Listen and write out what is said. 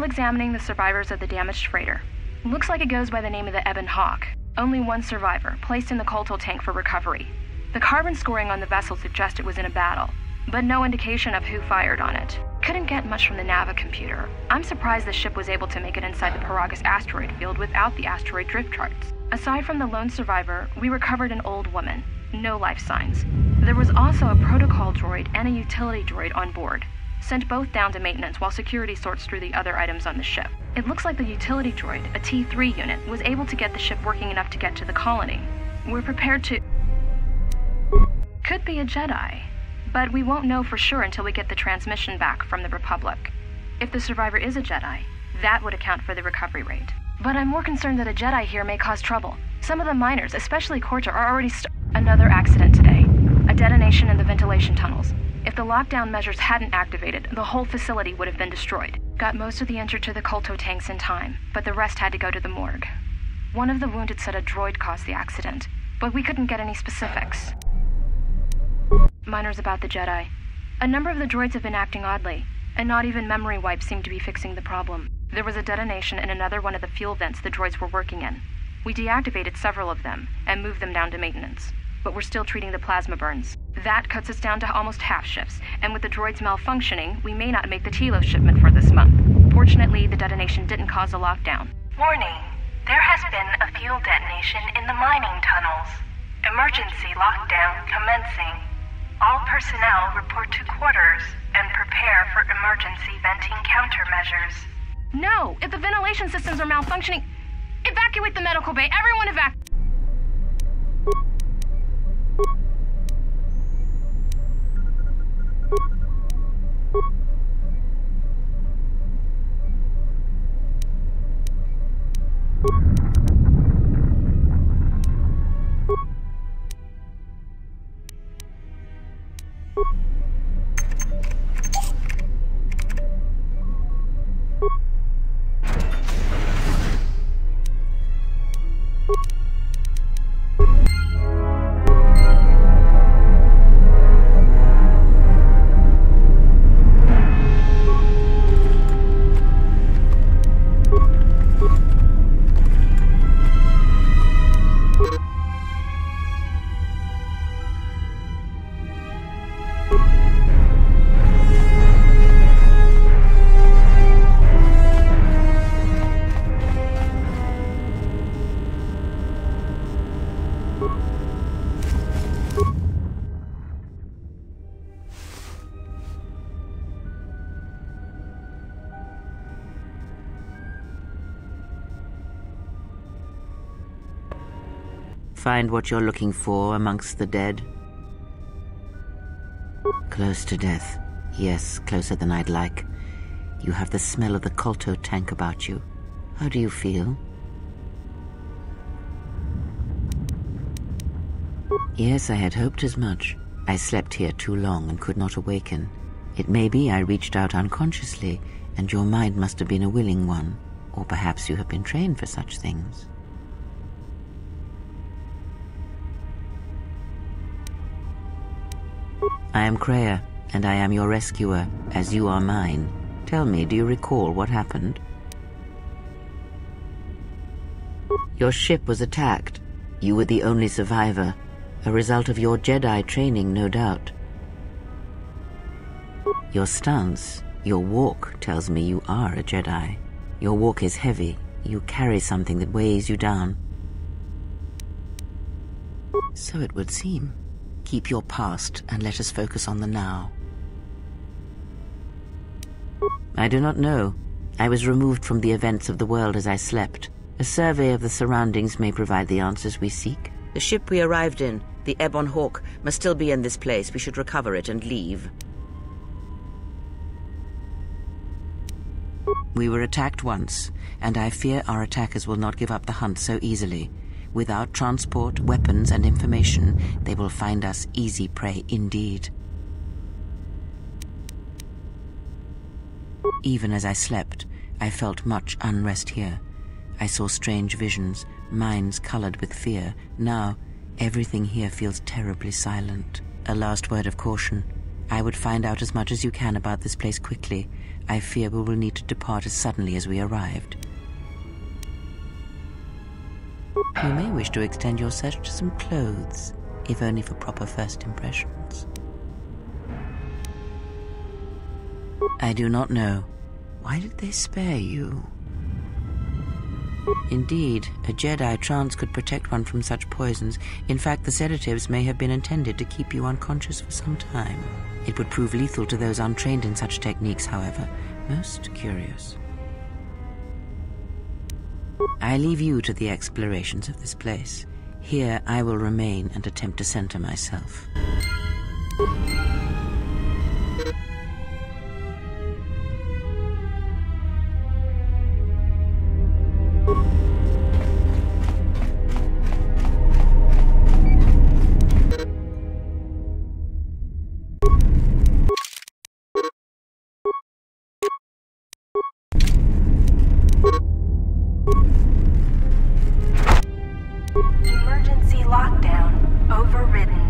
examining the survivors of the damaged freighter. Looks like it goes by the name of the Ebon Hawk. Only one survivor, placed in the KOTOR tank for recovery. The carbon scoring on the vessel suggests it was in a battle, but no indication of who fired on it. Couldn't get much from the Nava computer. I'm surprised the ship was able to make it inside the Peragus asteroid field without the asteroid drift charts. Aside from the lone survivor, we recovered an old woman. No life signs. There was also a protocol droid and a utility droid on board. Sent both down to maintenance while security sorts through the other items on the ship. It looks like the utility droid, a T3 unit, was able to get the ship working enough to get to the colony. We're prepared to... Could be a Jedi. But we won't know for sure until we get the transmission back from the Republic. If the survivor is a Jedi, that would account for the recovery rate. But I'm more concerned that a Jedi here may cause trouble. Some of the miners, especially KOTOR, are already Another accident today. A detonation in the ventilation tunnels. If the lockdown measures hadn't activated, the whole facility would have been destroyed. Got most of the injured to the KOTOR tanks in time, but the rest had to go to the morgue. One of the wounded said a droid caused the accident, but we couldn't get any specifics. Miners about the Jedi. A number of the droids have been acting oddly, and not even memory wipes seem to be fixing the problem. There was a detonation in another one of the fuel vents the droids were working in. We deactivated several of them and moved them down to maintenance, but we're still treating the plasma burns. That cuts us down to almost half shifts, and with the droids malfunctioning, we may not make the Telos shipment for this month. Fortunately, the detonation didn't cause a lockdown. Warning, there has been a fuel detonation in the mining tunnels. Emergency lockdown commencing. All personnel report to quarters and prepare for emergency venting countermeasures. No! If the ventilation systems are malfunctioning, evacuate the medical bay! Everyone evacuate! Find what you're looking for amongst the dead? Close to death. Yes, closer than I'd like. You have the smell of the KOTOR tank about you. How do you feel? Yes, I had hoped as much. I slept here too long and could not awaken. It may be I reached out unconsciously, and your mind must have been a willing one. Or perhaps you have been trained for such things. I am Kreia, and I am your rescuer, as you are mine. Tell me, do you recall what happened? Your ship was attacked. You were the only survivor, a result of your Jedi training, no doubt. Your stance, your walk, tells me you are a Jedi. Your walk is heavy. You carry something that weighs you down. So it would seem. Keep your past and let us focus on the now. I do not know. I was removed from the events of the world as I slept. A survey of the surroundings may provide the answers we seek. The ship we arrived in, the Ebon Hawk, must still be in this place. We should recover it and leave. We were attacked once, and I fear our attackers will not give up the hunt so easily. Without transport, weapons, and information, they will find us easy prey indeed. Even as I slept, I felt much unrest here. I saw strange visions, minds colored with fear. Now, everything here feels terribly silent. A last word of caution. I would find out as much as you can about this place quickly. I fear we will need to depart as suddenly as we arrived. You may wish to extend your search to some clothes, if only for proper first impressions. I do not know. Why did they spare you? Indeed, a Jedi trance could protect one from such poisons. In fact, the sedatives may have been intended to keep you unconscious for some time. It would prove lethal to those untrained in such techniques, however. Most curious. I leave you to the explorations of this place. Here I will remain and attempt to center myself. Emergency lockdown overridden.